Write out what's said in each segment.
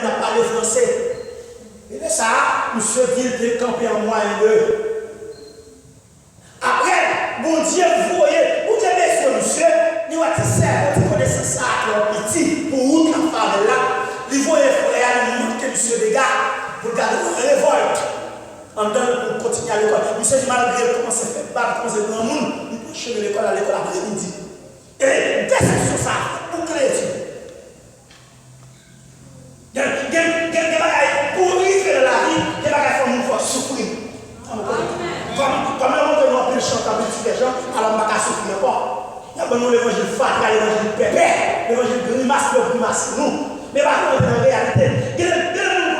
n'a parlé français. Et de ça, monsieur dit de camper en moyen de. Après, bon Dieu, vous voyez, vous avez monsieur, il va te servir, vous connaissez ça, petit, pour où la femme là, il voyait frère, il manque monsieur des gars, pour garder une révolte. En temps pour continuer à l'école. Monsieur dit malgré comment c'est fait, comment c'est grand monde, il peut chemin l'école à l'école après-midi. Et déception ça, pour créer. Il y a des bagages pour vivre la vie, des bagages qu'il faut souffrir. Comme on peut chanter avec des gens, alors on ne va pas souffrir pas. Il y a besoin de l'évangile fatal, l'évangile pépé, l'évangile grimace, le grimace nous. Mais pas dans la réalité. Il y a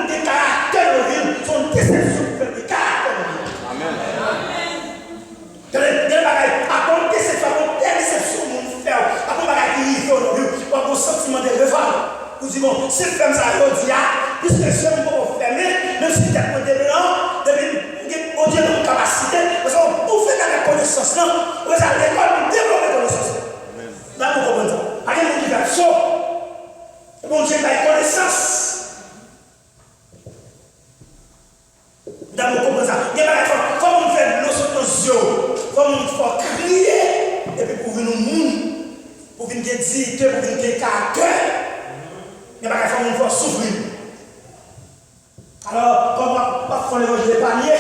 des caractères de vie, sont déceptions pour faire des caractères de vie. Amen. Il y a des bagages, à ton déception, à ton déception, mon frère, à ton bagage qui vit dans le vie, à ton sentiment de révolte. Vous dites, bon, si je fais ça aujourd'hui, puisque je suis pour fermer, même si tu as des blancs, on dit une capacité, parce que pour faire la connaissance, vous allez l'école pour développer la connaissance. Là, vous comprenez ça. Il y a des gens qui font ça. Bon Dieu, la connaissance. Là, vous comprenez ça. Il y a des gens qui comme on fait nos yeux, comme on fait crier, et puis pour venir au monde, pour venir dire, pour venir dire caractère. Il y a des gens qui font souffrir. Alors, comme on fait l'évangile de panier,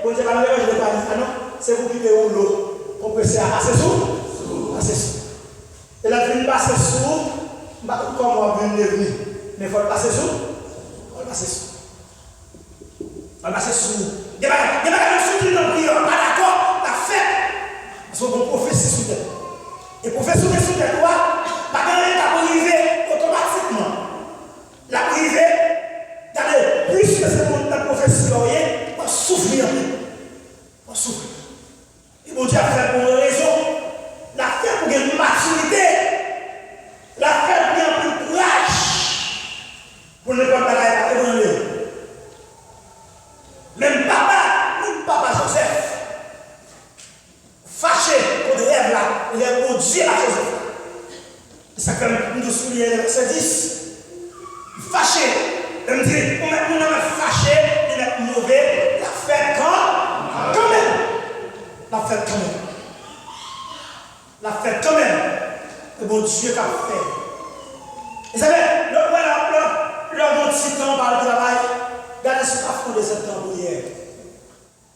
on dit pas l'évangile de panier, ah non, c'est vous qui avez l'eau. On peut se assez sous. Assez sous. Et la vie passe sous, comme on va venir venir. Mais il faut le passer sous. Il faut le passer sous. Il faut le passer sous. Il y a des gens qui n'ont pas d'accord, la fête. Parce qu'on prophétie sous terre. Et prophétie sous terre, pas quand elle est arrivée automatiquement. La privée, plus que c'est mon prophétie, on va souffrir. On va souffrir. Et bon Dieu a fait pour une raison. La fait pour une maturité. La fait pour un peu de courage. Pour ne pas parler devant lui. Même papa Joseph, fâché pour le rêve là, il a maudit à Joseph. C'est ça que nous soulignons le verset 10. Fâché. On dit, on a fâché, on est mauvais, la fête quand même. La fête quand même. La fête quand même. Le bon Dieu qu'a fait. Vous savez, le bon petit temps par le travail, regardez ce qu'a fait de cette tambourière.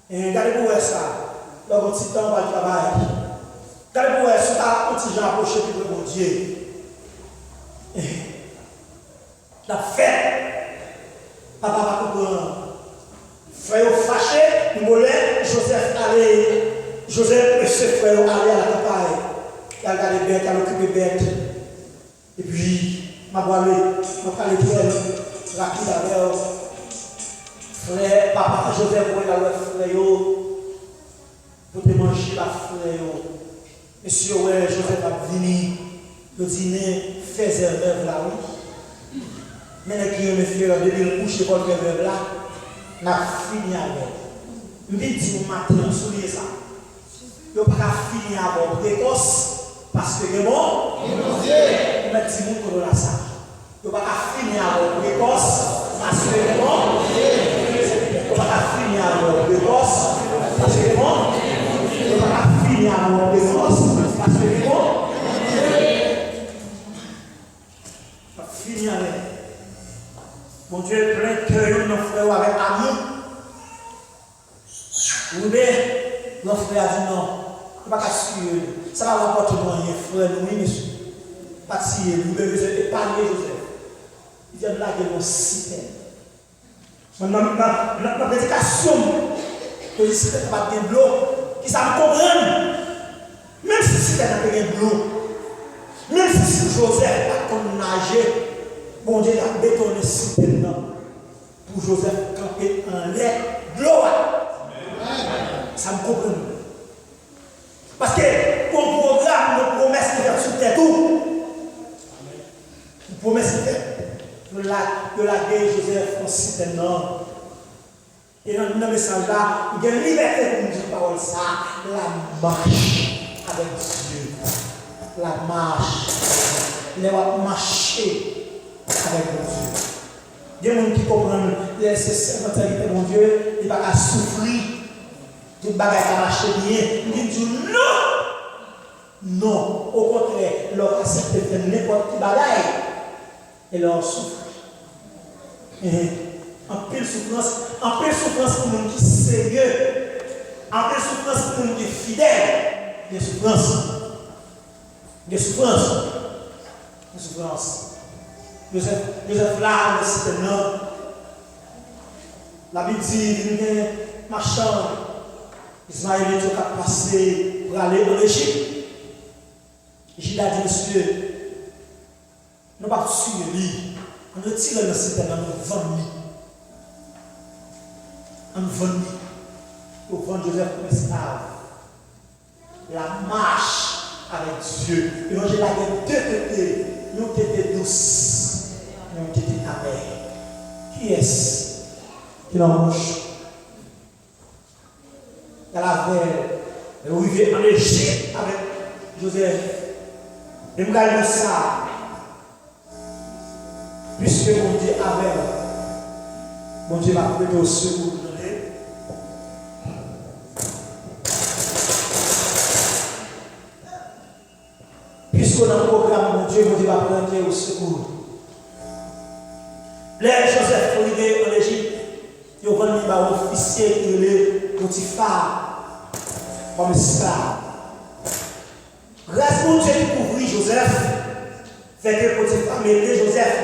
Et regardez pour ça, le bon petit temps par le travail. Regardez pour ça, un petit Jean approché pour le bon Dieu. La fête. Papa va comprendre. Frère fâché, Mollet, Joseph et ses frères allaient à la campagne. Il a regardé bête, il a occupé bête. Et puis, ma voilée, ma calée très rapide avec frère, papa Joseph, il a le frère, pour te manger la frère. Monsieur, ouais, Joseph a venu, le dîner, faisait un rêve là, oui. Maintenant qui me fait depuis le coucher pour le rêve là, n'a fini avec. Midi au matin, souliez ça. Il n'y a pas fini avec précoce parce que c'est bon. Il m'a dit mon là ça. Il n'y a pas fini avec précoce parce que c'est bon. Il n'y a pas fini avec précoce parce que c'est bon. Il n'y a pas fini avec précoce parce que c'est bon. Fini avec. Mon Dieu, plein de cœur, nos frères avec amour. Ou bien, nos frères disent non, il ne va pas suivre. Ça va rapporter rien, frère, oui, monsieur. Pas si vous devez épargner Joseph. Il dit là qu'il y a une citerne. Dans la prédication, que les citernes n'ont pas de l'eau, qui savent comprendre. Même si les citernes n'ont pas de l'eau, même si Joseph n'a pas nager, bon Dieu a bétonné citerne pour Joseph camper en l'air de l'eau. Ça me comprend. Parce que ton programme, nos promesses de faire sur terre tout. Une promesse de faire. De la guerre Joseph en citerne. Et dans le message là, il y a une liberté pour nous dire parole ça. La marche avec Dieu. La marche. Il va marcher avec Dieu. Il y a des gens qui comprennent c'est mentalité, mon Dieu, il va pas souffrir. Tout le bagage va marcher bien. Il dit non. Non. Au contraire, leur accepte de faire n'importe quel bagage. Et leur souffre. En pile souffrance pour les gens qui sont sérieux. En pile souffrance pour les gens qui sont fidèles. Des souffrances. Des souffrances. Des souffrances. Joseph là, c'est un homme. La Bible dit, il y a un marchand. Ismaël est passé pour aller en Égypte. Égypte a dit, monsieur, nous ne pouvons pas suivre lui. On retire le système, on nous vend lui. On nous vend lui. Pour vendre Joseph comme esclave. La marche avec Dieu. Et moi, j'ai la guerre deux côtés. Nous étions douces. Nous étions amers. Qui est-ce qui l'embauche? Il y a la veille. Où il vient en Égypte avec Joseph. Et nous regardons ça. Puisque mon Dieu avait, mon Dieu va prêter au secours. Puisqu'on a un programme, mon Dieu va prêter au secours. Les Joseph est arrivé en Égypte, ils ont vendu un officier qui est Potiphar comme esclave. Grâce à mon Dieu qui couvrit Joseph, fait que Potiphar mettait Joseph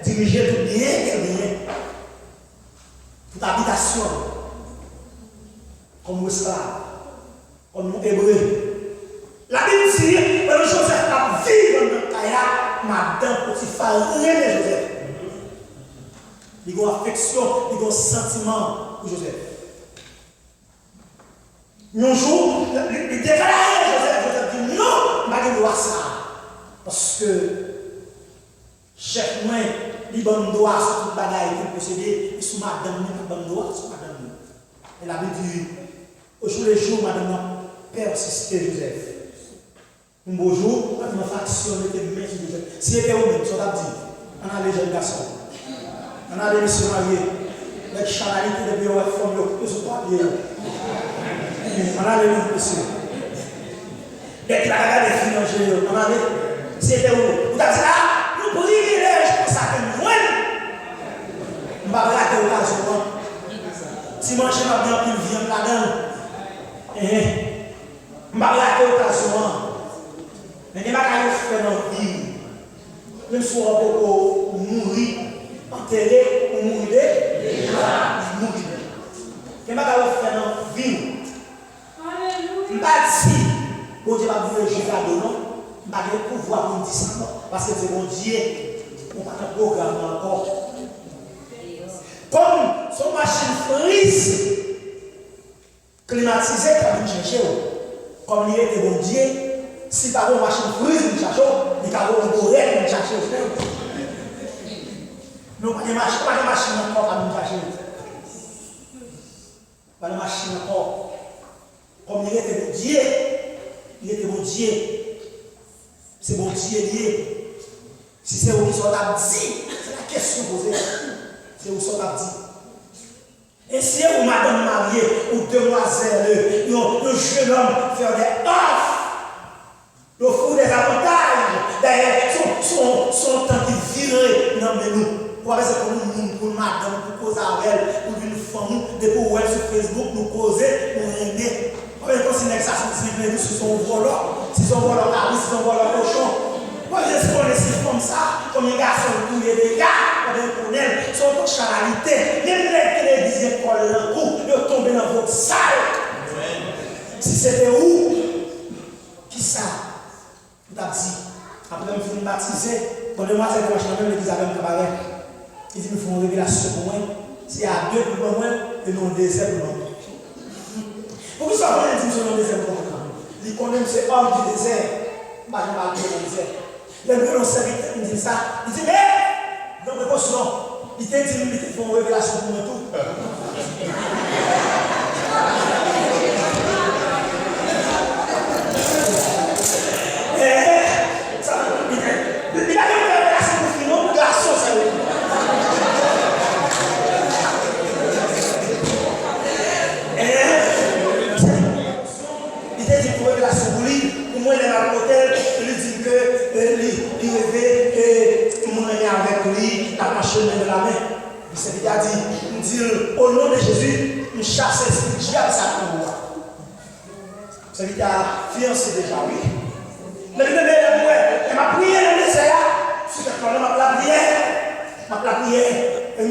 diriger tout bien, toute habitation, comme esclave, comme hébreu. La Bible dit, que Joseph a vécu dans le kayak, madame Potiphar, rien de Joseph. Il y a une affection, il y a un sentiment pour Joseph. Un jour, il déclare Joseph dit non, je ne vais pas faire ça. Parce que chef moi, il donne droit sur tout le bagage qu'il possédait, et sous madame, il donne droit sur madame. Et la Bible dit, au jour le jour, madame persistait Joseph. Un beau jour, quand on a factionné les mains sur Joseph, si il était au même, ça t'a dit, on a les jeunes garçons, on a les messieurs mariés, les chanalités de bureau et femmes, ils sont pas bien. On a les messieurs. Dès la regardé les filles, on a les, si il était où, vous avez dit, ah, nous privilèges pour ça que nous, on va rater l'occasion. Si moi je m'en bien plus viande là-dedans, on va rater l'occasion. Mais il n'y a pas de faire dans la vie. Même si on va mourir, enterré ou mourir, mourir. Il n'y a pas de faire dans la vie. Je ne vais pas dire, bon Dieu va vous juger à deux noms, je ne vais pas pouvoir vous dire ça, parce que c'est bon Dieu, on va pas programme encore. Comme son machine frise, climatisée, comme une chercher, comme il était bon Dieu. Si tu as une machine frise, tu cherches, tu as une bourrette, tu cherches. Nous n'avons pas de machine encore à nous chercher. Pas de machine encore. Comme il était bon Dieu, il était bon Dieu. C'est bon Dieu lié. Si c'est où ils sont là, dit, c'est la question posée. C'est où ils sont là, dit. Et si vous, madame mariée, ou demoiselle, le jeune homme fait des offres, le fou des avantages, d'ailleurs, son temps qui vire dans nous. Pour pour madame, pour causer avec elle, pour une femme, depuis où elle sur Facebook, nous causer, nous aimer. On va considérer que ça, c'est son volant, si son volant carré, si son volant cochon. Moi, je suis connaissé comme ça, comme un garçon tous les dégâts, comme un colonel, son toute charalité. Même les disaient qu'on l'a coup, ils tombent dans votre salle. Si c'était où, qui ça? Tout a dit. Après, je me suis baptisé. Quand les mois, c'est que je suis même l'église avec un cabaret. Il dit, il faut une révélation pour moi. S'il y a deux pour moi, et non deuxième pour moi. Pourquoi ça va dire que non deuxième pour moi? Il connaît ce homme du désert. Je ne vais pas le désert. Les deux, on serviteur, il dit ça. Il dit, mais, non, mais pas souvent. Il t'a dit, il faut une révélation pour moi tout. Il a une révélation pour finir, garçon, ça veut dire. marché main dans la main. Le serviteur a dit, au nom de Jésus, je chasse l'esprit du diable, ça pour moi. Le serviteur a fiancé déjà, oui. Mais il m'a prié dans le désert. Si je prends ma prière, et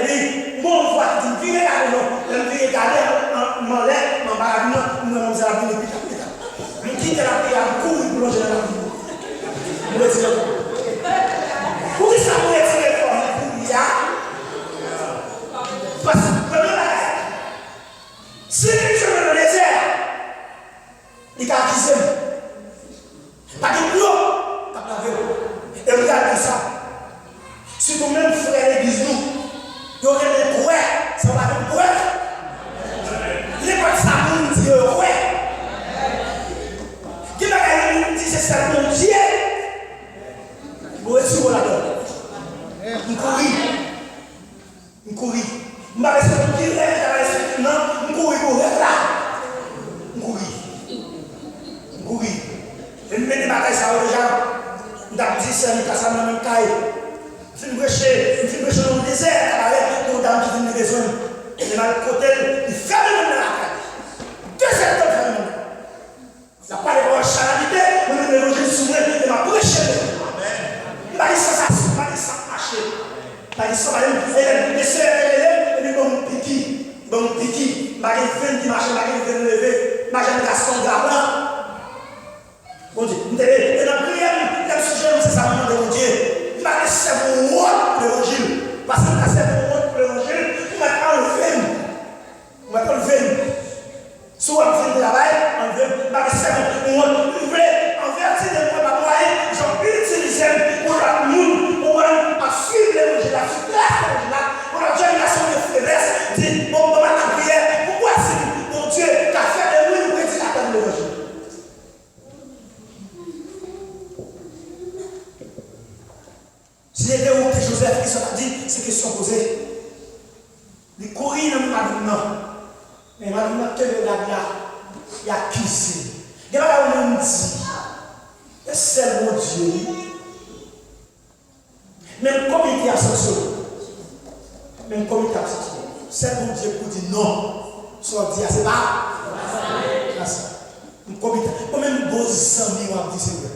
puis, bon, voix qui dit, viens regarder, non, viens regarder, m'en lève, m'en barre, non, vous allez venir, je quitte la prière, je cours, je plonge dans la vie. Vous retirez quoi? Pour qui ça vous retirez quoi? Parce que, premier bagage, si tu es dans le désert, il t'a accusé. Pas de l'eau, pas de l'eau. Et regardez ça. Si vous-même frère l'église, il y aurait des couets, ça va être couets. Les potes ça dit ouais. Qui m'a dit c'est ça mon Dieu. Vous êtes là-dedans. Vous courez. Vous courez. Je vais rester direct, non, vous courez pour être là. Vous courez. Vous courez. Et nous mettons des bagages ça déjà. Nous avons dit c'est ça dans même caille. Je me prêche dans le désert, avec une dame qui vient de besoin. Et de l'autre côté, il ferme le dans la caille. 2 septembre, ferme le. Il n'y a pas de bonne charité, on me mélanger sous moi, et m'a prêché. Il m'a dit ça, il m'a dit ça, marcher. Il m'a dit ça, et puis bon piqui, il m'a dit veine qui marche, il m'a dit veine levée, il m'a dit garçon gardant. Bon Dieu, et dans la prière, le sujet, c'est ça, mon Dieu. Il m'a dit c'est mon rôle pour l'évangile. Parce que c'est mon rôle pour l'évangile, il m'a enlevé. Il m'a enlevé. Si on fait de travail, enlevé. Il m'a dit c'est mon rôle. Il voulait envertir des mots par moyen. J'ai utilisé pour la monde, pour suivre l'évangile, la l'évangile, pour la génération de frères. Dit, bon, dans la prière, pourquoi c'est mon Dieu qui a fait de nous une prédicateur de l'évangile? Si c'était où que Joseph qui s'en a dit, c'est question posée. Il courit dans Madonna. Mais Madonna, que le gars là, il a accusé. Il y a un homme dit, c'est mon Dieu. Même comité a sanctionné. Même comité a sanctionné. C'est mon Dieu pour dire non. Soit dit, c'est pas. C'est ça. Un comité. Même beaux amis ont dit c'est vrai.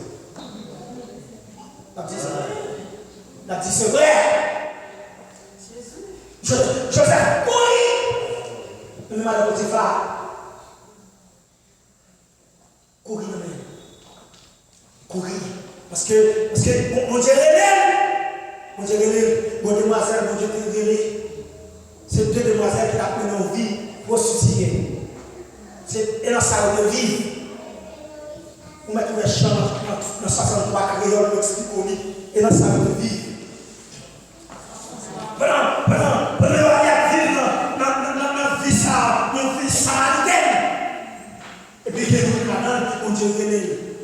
On dit c'est vrai. On dit c'est vrai. Joseph, courir. Le mal de Potiphar. Courir. Courir. Parce que mon Dieu relève. Mon Dieu relève. Mon demoiselle, mon Dieu relève. C'est 2 demoiselles qui ont mené en vie prostituée. C'est dans sa de vie. On met un champ dans 63 créoles, on explique au lit. Et dans sa de vie. Pendant il y a vivre dans vie samaritaine. Et puis il y a maintenant, on dit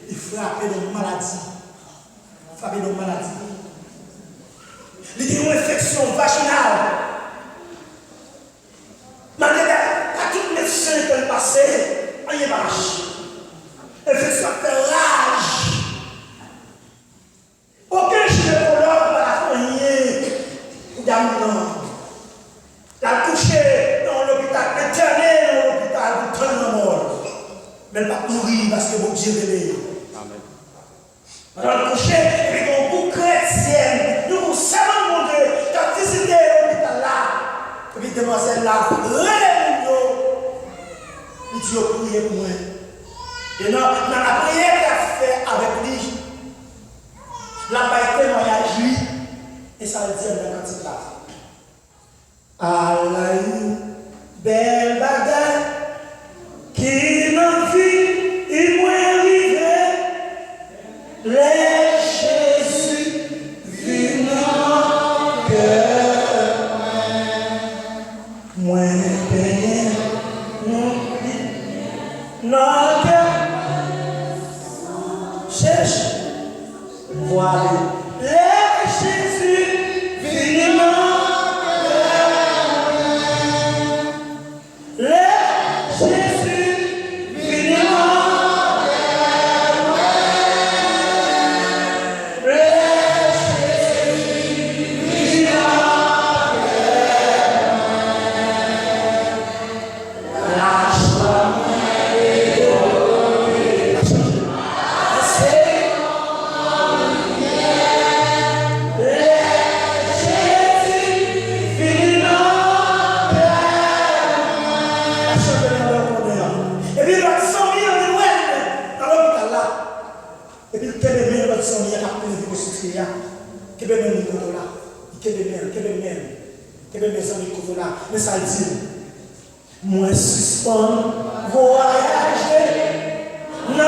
il frappe de maladie. Frappe de maladie. Il y a une infection vaginale. Malgré à tout médecin qui est passé, on y marche. Infection fait rage. Aucun gynécologue va la soigner. Il a couché dans l'hôpital éternel, dans l'hôpital de temps mort. Mais il va mourir parce que mon Dieu est Amen. Alors le couché, et puis quand vous chrétiens, nous savons mon Dieu, quand visité l'hôpital là, et puis demoiselle là, relève-nous, il dit priez pour moi. Et dans la prière qu'il a fait avec lui, la paix témoignage lui, et ça le dit dans la quantité là. Allah, belle bagarre, qui m'a vu, il m'a arrivé, les Jésus, vivant cœur, moi, payé, non, cherche, voilà, les Jésus, vivant. Let Quel est le micro là? Quel est le micro là? Mais ça dit, moi suspends, voyager, non.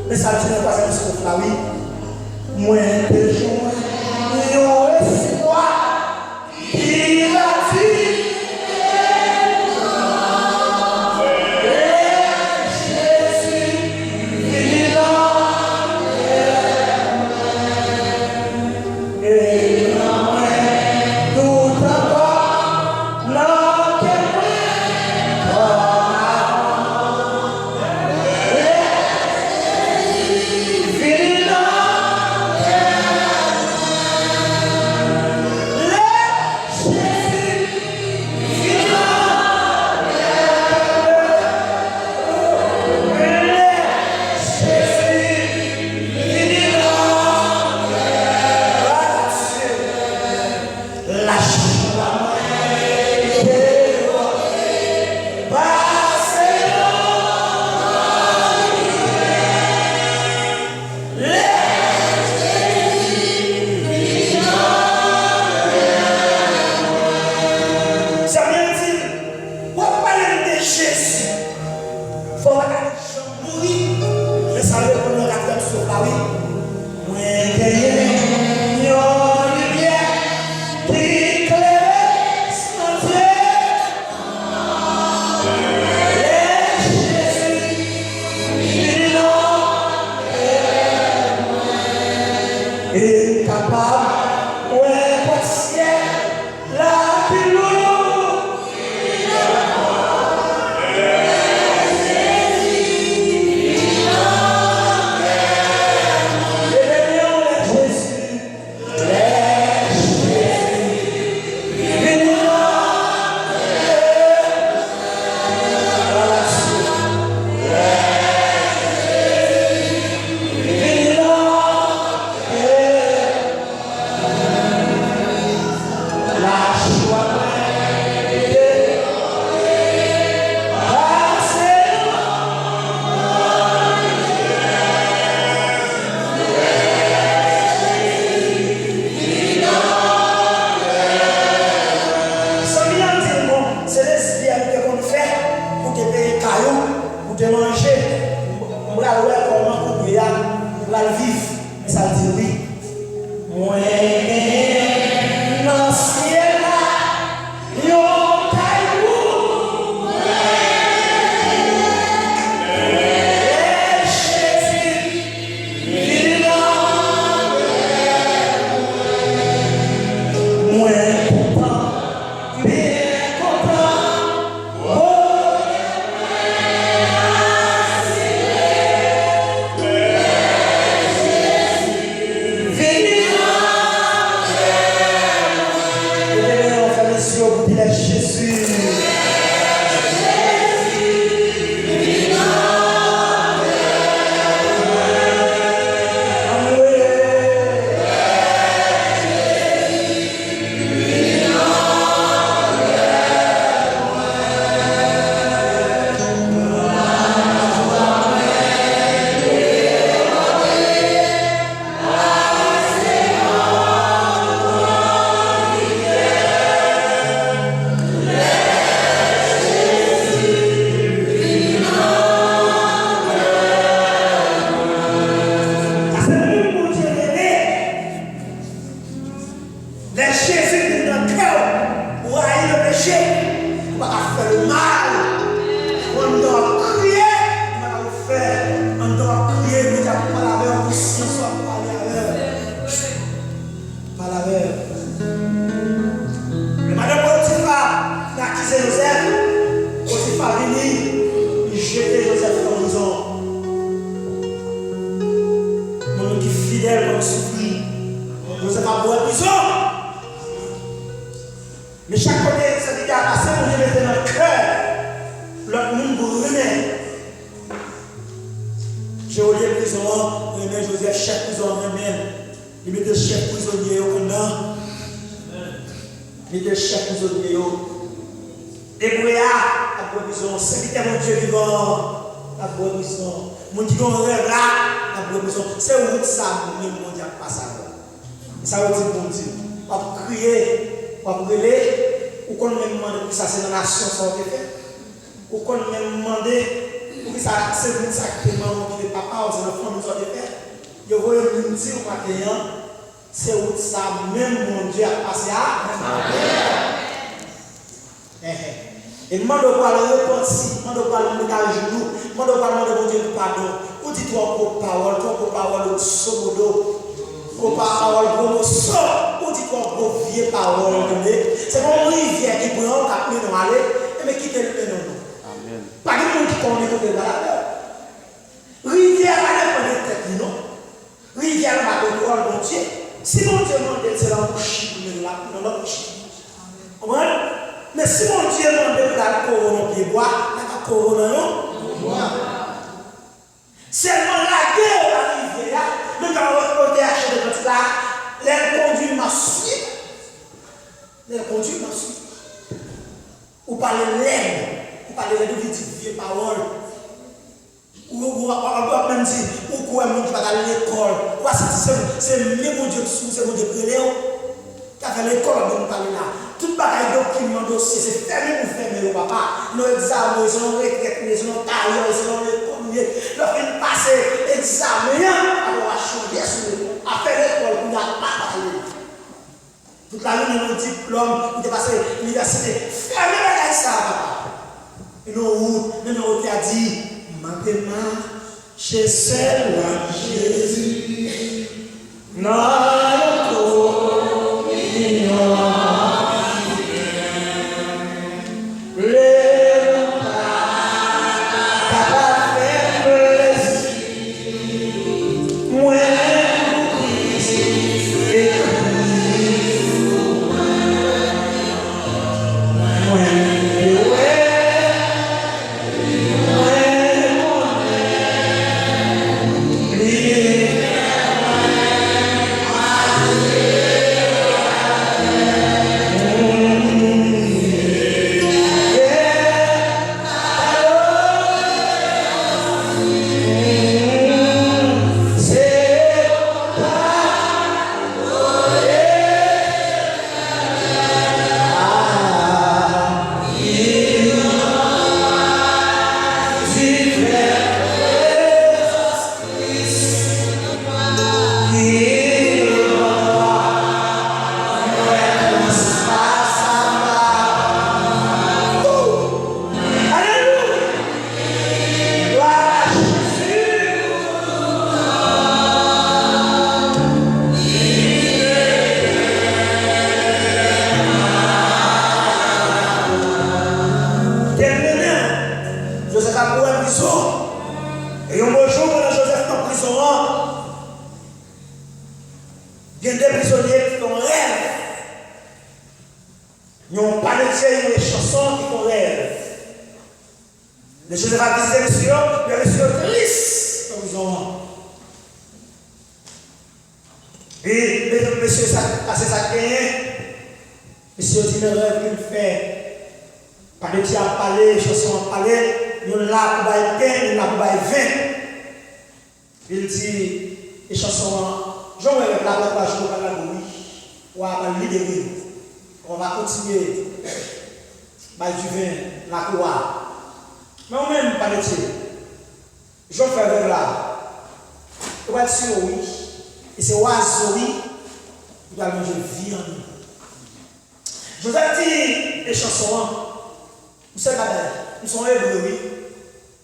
Mais ça ne tient pas à ce là, oui. Moi, besoin d'un espoir qui a dit. Fini le mal. On doit crier, on va le faire. On doit crier, mais il n'y a pas la veille, on soit parler avec. Pas la veille. Le madame Potiphar a accusé Joseph. Potiphar venu, il jetait Joseph en prison. Mon qui est fidèle, on souffrit. Joseph a beau en prison. Mais chaque côté, ça dit à passer, on y mettait dans le cœur. L'autre monde pour remettre. J'ai oublié la prison, remet Joseph, chef prison, remet. Il mettait chef prisonnier au Canada. Il mettait chef prisonnier au. Débrouillard, à la prison. Serviteur mon Dieu vivant, à la prison. Mon Dieu, on rêve là, à la prison. C'est où ça, même mon Dieu, pas ça. Ça veut dire, mon Dieu, on va crier. On va brûler, ou qu'on même demande pour ça, c'est dans la nation ça a été fait. Ou qu'on même demande pour que ça, c'est pour ça que maman qui est papa, ou c'est l'enfant nous a fait. Je voyais me dire au matin, c'est où ça, même mon Dieu a passé à. Et demande pas le repentir, demande pas le mettre à genoux, demande pas le mon Dieu pardon. Ou dis-toi pour parole, au somodo. Pour parole, pour sort, ou dit qu'on vieille parole, c'est mon rivière qui prend, qui a pris nous aller, mais qui te le fait non. Amen. Pas de monde qui connaît que dans la terre. Rivière, elle n'est pas de tête, non. Rivière, elle va te voir, mon Dieu. Si mon Dieu demande, c'est la bouche, non, la bouche. Comprenez? Mais si mon Dieu demande de la couronne, pied bois, la couronne, non. Seulement la guerre, la rivière, même quand on est acheté de notre là, les conduits m'assument. Les conduits m'assument. Ou parler l'aide, ou parler de vieilles paroles. Ou on peut même dire, ou quoi, mon Dieu va à l'école. C'est le mon Dieu qui c'est mon Dieu qui qui a fait l'école, on parler là. Tout bagaille document dossier, c'est fermé ou fermé, papa. Nos examens, ils ont retraite, ils ont taillé, ils ont le fin passer examen, alors à changer sur le à faire l'école, on n'a pas parlé. Toute la journée, nos diplômes, on est passé à l'université. Fermez bagaille ça, papa. Et nous, on a dit, maintenant, chez celle-là, Jésus, notre communion. Vous savez, nous sommes hébreux, oui.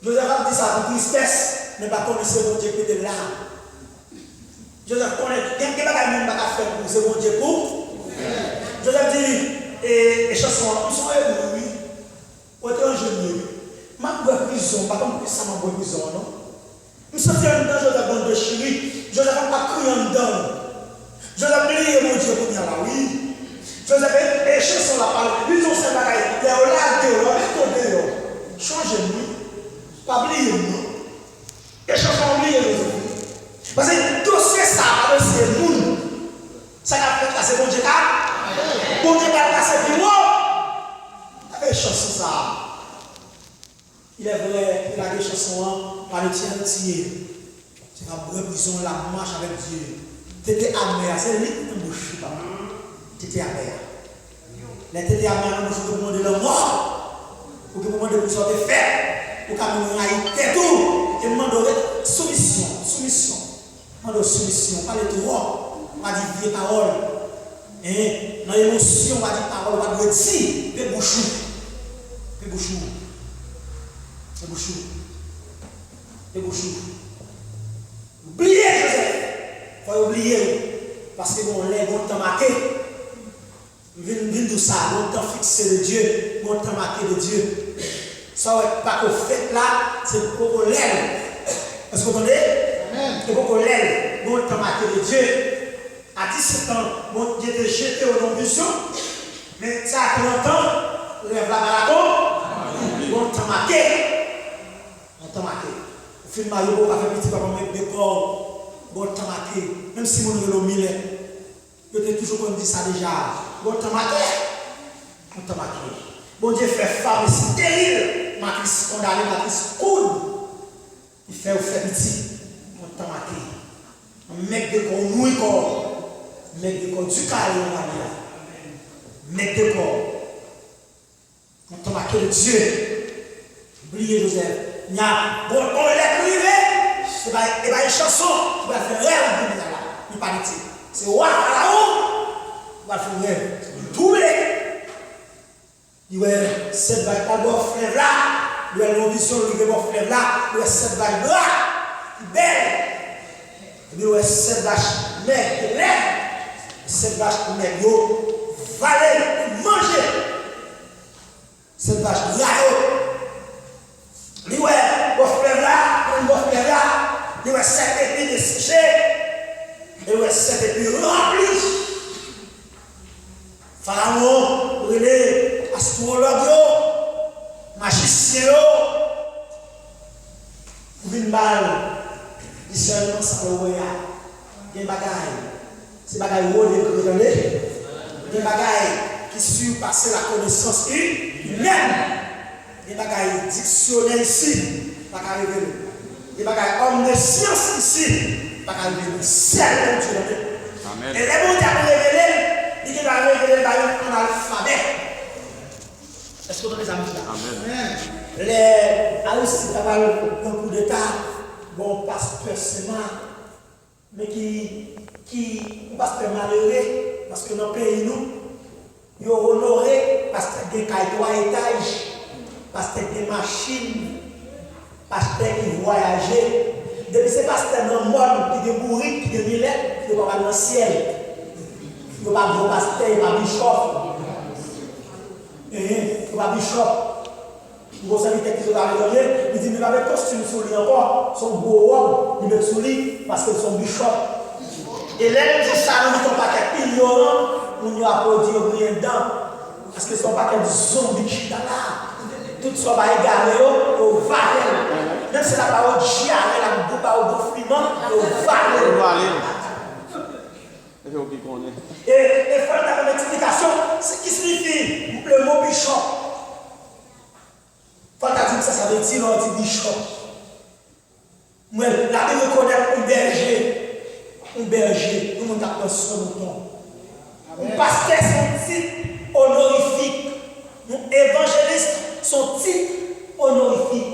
Joseph a dit ça avec tristesse, mais pas comme c'est mon Dieu qui était là. Joseph connaît, il y a des choses qui ne pas faire pour c'est mon Dieu pour. Joseph dit, et chanson, nous sommes hébreux, oui. Autant ingénieux. Ma bonne prison, pas comme ça, ma bonne prison, non? Nous sommes dans Joseph dans de chérie. Joseph n'a pas crié en dedans. Joseph dit, mon Dieu, pour bien là, oui. Joseph et chanson la parole. Ils ont ces bagailles. Les olades, les olades, changez-nous. Pas oublier nous. Et chanson oublier nous. Parce que tout ça, c'est nous. Ça a fait passer mon Dieu. Mon Dieu va passer plus haut. Avec chanson ça. Il est vrai, il a des chansons par le tien entier. C'est la bonne prison, la marche avec Dieu. Tu étais amer, c'est lui qui te bouche. Tu étais amer. Les tétés amer, nous devons demander la mort. Pour que nous demandions de sortir de faire. Pour que nous ayons tout. Et nous demandons soumission. Soumission. Nous demandons soumission. Pas de droit. On va dire vieille parole. Dans l'émotion, on va dire parole. On va dire des bouchons. Des bouchons. Des bouchons. Des bouchons. Oubliez Joseph. Il faut oublier. Parce que bon, les bons temps marqués. Vin tout ça, bon temps fixé de Dieu, bon temps marqué de Dieu. Ça va pas qu'au fait là, c'est pour qu'on l'aime. Est-ce que vous entendez? C'est pour qu'on l'aime, bon temps marqué de Dieu. À 17 ans, bon Dieu était jeté au nom du son. Mais ça a 30 ans, lève la marathon, bon temps marqué. Bon temps marqué. Au film Mario, on va faire petit papa, mais décor, bon temps marqué. Même si mon vélo mille, je t'ai toujours comme dit ça déjà. Bon temps marqué. Bon temps marqué. Bon Dieu fait femme, c'est terrible. Matrice condamnée, matrice cool. Il fait au fait petit. Bon temps marqué. Un mec de corps, mouille corps. Mec de corps, du carré, on va dire. Mec de corps. Bon temps marqué de Dieu. Oubliez Joseph. Il y a, bon, on l'a privé. C'est pas une chanson qui va faire rêve de là. Il pas dit. C'est roi là-haut. Il va faire rêve. Doublé. Il va cette vague d'abord fleuve là. Il va l'ambition de l'abord fleuve là. Il va cette vague là. Belle. Il va cette vache mec de lait. Cette vache mec d'eau. Valer et manger. Cette vache là. Il va fleuve là. Il va fleuve là. Il va cette épée desséchée. Il va cette épée remplie. Pharaon, relais, astrologue, magicien, pour une balle, il seulement ça le voyage. Il y a des bagailles, c'est des bagailles où les grenades, des bagailles qui surpassent la connaissance humaine, des bagailles dictionnaires ici, pas qu'à révéler, des bagailles hommes de science ici, pas qu'à révéler, c'est le Dieu. Et les bons dieux révéler. Il va révéler un alphabet. Est-ce que vous avez des amis là? Amen. Les Haïtiens ont un coup d'État, bon pasteur Sema, mais qui pasteur malheureux, parce que dans le pays, nous, ils ont honoré pasteur qui a 3 étages, pasteur qui a machines, pasteur qui voyageait. Depuis ces pasteurs dans le monde, qui ont bourré, qui ont millet, qui ont pas dans le ciel. Il n'y a pas de pasteur, il n'y a pas de bishop. Il n'y a pas de bishop. Vous avez des gens qui sont arrivés, ils disent, mais il n'y a pas de costume sur lui encore. Son beau homme, il met sur lui parce qu'ils sont bishop. Et là, ils disent ça, nous ne sommes pas ignorants, nous nous applaudissons rien dedans. Parce que ce ne sont pas des zombies qui sont là. Tout ne sont pas égarés au valet. Même si la parole diarrhée, la boucle au gonflement, au valet. Et il faut avoir une explication. Ce qui signifie le mot bishop. Il faut dire que ça veut dire on dit bishop. Moi, la Bible reconnaît un berger. Un berger, tout le monde a pris son mouton. Un pasteur, son titre honorifique. Un évangéliste, son titre honorifique.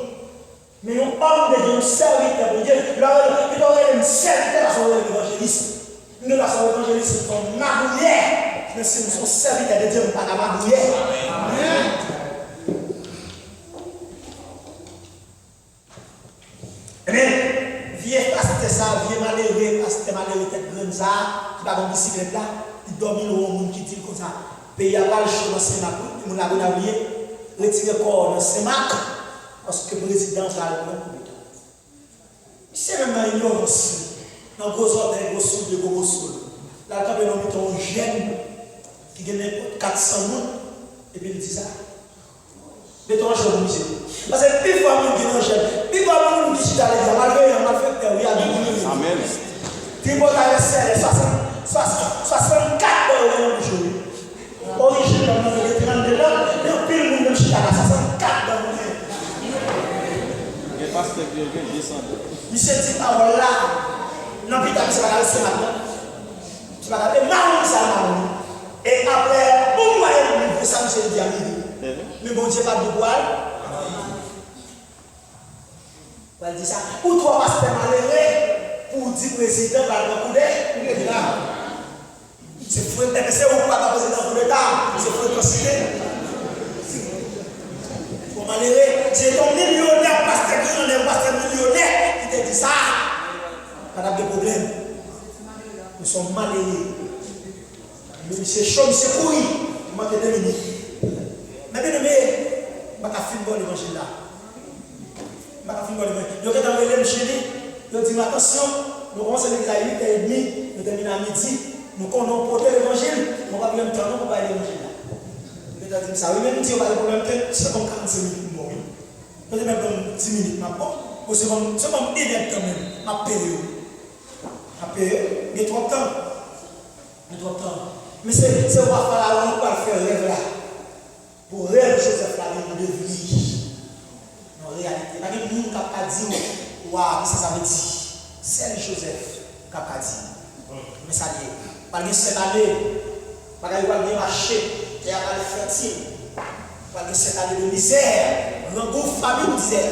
Mais un homme de Dieu, un serviteur de Dieu, il aurait un serviteur à son évangéliste. Nous, la soeur évangéliste, c'est un mabouillère. Mais si nous sommes serviteurs de Dieu, nous ne sommes pas mabouillère. ça, vieux malheureux, pasteur malheureux, tête grande ça, qui va dans bicyclette là, il dormit le monde qui dit comme ça. Pays a pas le choix dans Sémac, il m'a oublié, retirer le corps dans Sémac, parce que le président va le prendre. C'est même une ignorance. Dans le gros ordre, gros soul, de gros soul. Là, quand on a un jeune qui gagne 400 000, et puis il dit ça. Mettons un jeune musée. Parce que plus fois, nous gagnons un jeune, plus fois, nous disons d'aller dans le mal fait, oui, à nous. Amen. Puis, vous avez 64 dollars de jour. Origine, on a 32 ans, et puis, nous avons 64 dollars. Pasteur qui vient descendre. Monsieur dit parole là, non, putain, c'est pas ce matin. Tu vas regarder marron, ça marron. Et après, au moyen de ça, monsieur dit à midi. Mais bon Dieu, pas de boire. On va dire ça. Ou trois pasteurs malheureux pour dire président par le coup d'État. C'est fou, c'est où pas président pour l'État. C'est fou, considérer. Pour malheureux, c'est ton millionnaire, pasteur millionnaire qui te dit ça. Pas de problème. Nous sommes malheureux. Mais c'est chaud, c'est pourri. Il manque 2 minutes. Mais bien aimé, je vais filmer l'évangile là. Je vais filmer l'évangile. Je vais dans le chéri. Je dis attention, nous commençons l'église à 8h30, nous terminons à midi. Nous connaissons porter l'évangile, on va bien temps pour parler l'évangile là. Je vais dire ça. Oui, même si on va le problème, c'est comme 45 minutes pour moi. Je vais même 10 minutes. C'est comme énervé quand même. Ma période. Il y a trop de temps. Mais c'est voir Pharaon pour faire rêve là. Pour rêve Joseph là, il est devenu. En réalité, il y a des gens qui ont dit, waouh, ça veut dire. C'est Joseph qui a dit. Mais ça dit, par exemple, cette année, par exemple, il va marcher, il va aller fertile. Par exemple, cette année de misère, l'engouffre famille disait.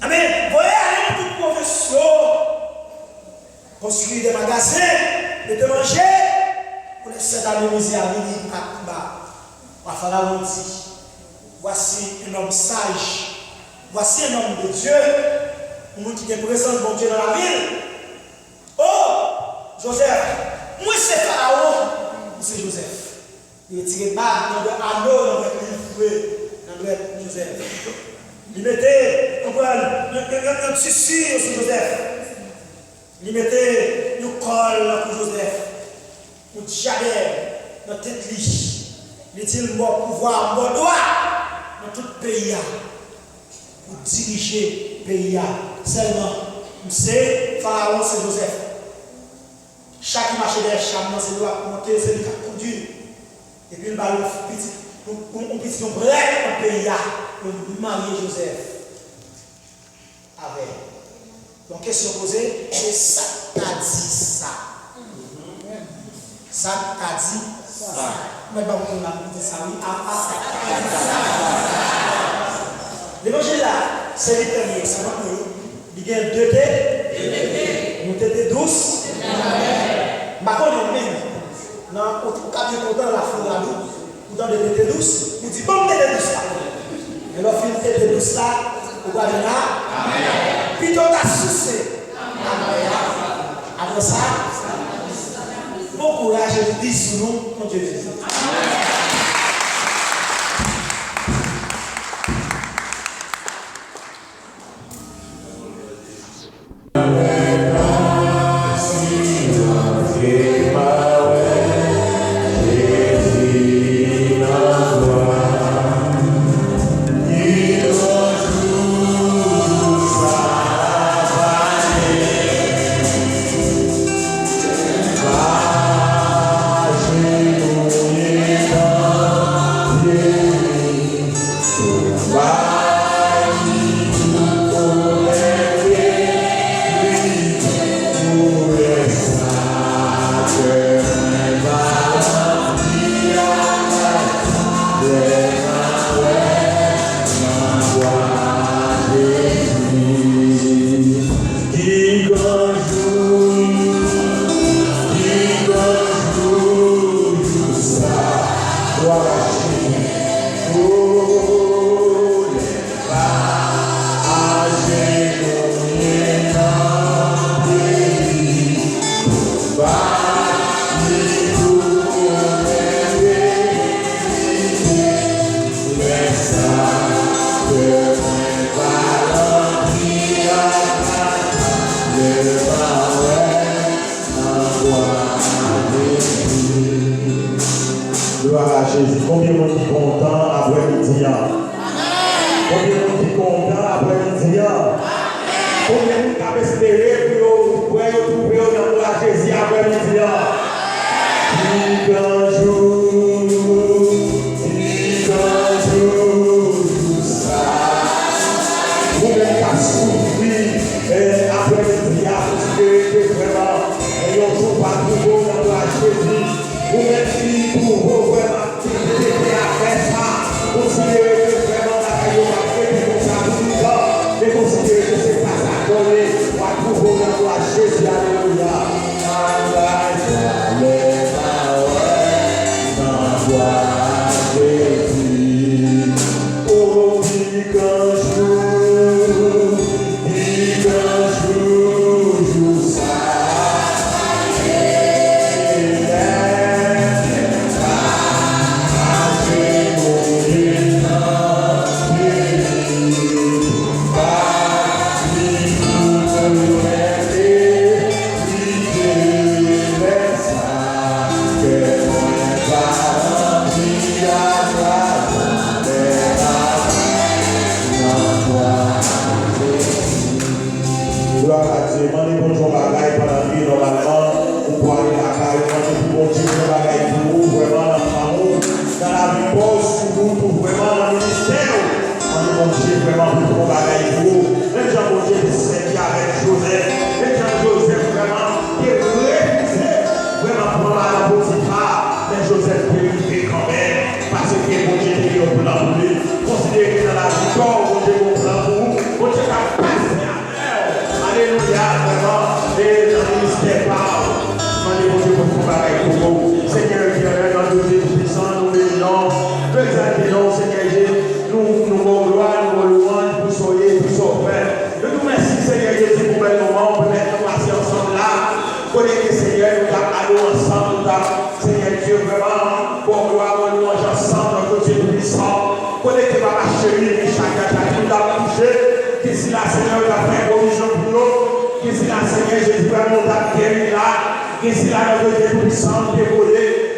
Amen. Vous voyez, aller dans toute profession, construire des magasins, de manger, pour les 7 années de misère, il va falloir dire, voici un homme sage, voici un homme de Dieu, un homme qui est présent de Dieu dans la ville. Oh, Joseph, moi c'est Pharaon, c'est Joseph. Il est tiré bas dans le anneau, dans le livre, dans le Joseph. Il mettait un tissu sur Joseph. Il mettait un col pour Joseph. Un diadème dans la tête. Il dit mort pouvoir, mort droit dans tout le pays. Pour diriger le pays. Seulement, c'est Pharaon, c'est Joseph. Chaque marché des chambres, c'est lui qui monter, c'est lui qui a conduit. Et puis il va un petit break au pays. Pour marier Joseph avec. Donc, question posée, c'est ça qui a dit ça. Ça qui a dit ça. Mais pas beaucoup de dit ça, oui. L'évangile là, c'est le premier. Ça va pour il y a 2 têtes. Une tête douce. Par contre, même, dans le cas de la fleur, ou dans les têtes douces, vous dites bon, tête douce là. Et leur film tête douce là, vous voyez là. Puis on a soucié. Après ça, bon courage, je dis sous nous, mon Dieu Jésus. Yeah. Combien de gens content après-midi? Combien de gens qui espéré pour trouver dans la Jésus après-midi? Après-midi, que vraiment, et on ne joue pas toujours dans la Jésus. Vous mettez pour vous vraiment après ça, considérez que vraiment la caillou va faire comme ça tout le temps, mais considérez que c'est pas ça donné, on va trouver dans la Jésus, alléluia.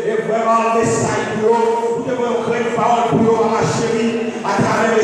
Et vraiment, message pour vous, vous devez créer une parole pour vous à ma chérie, à travers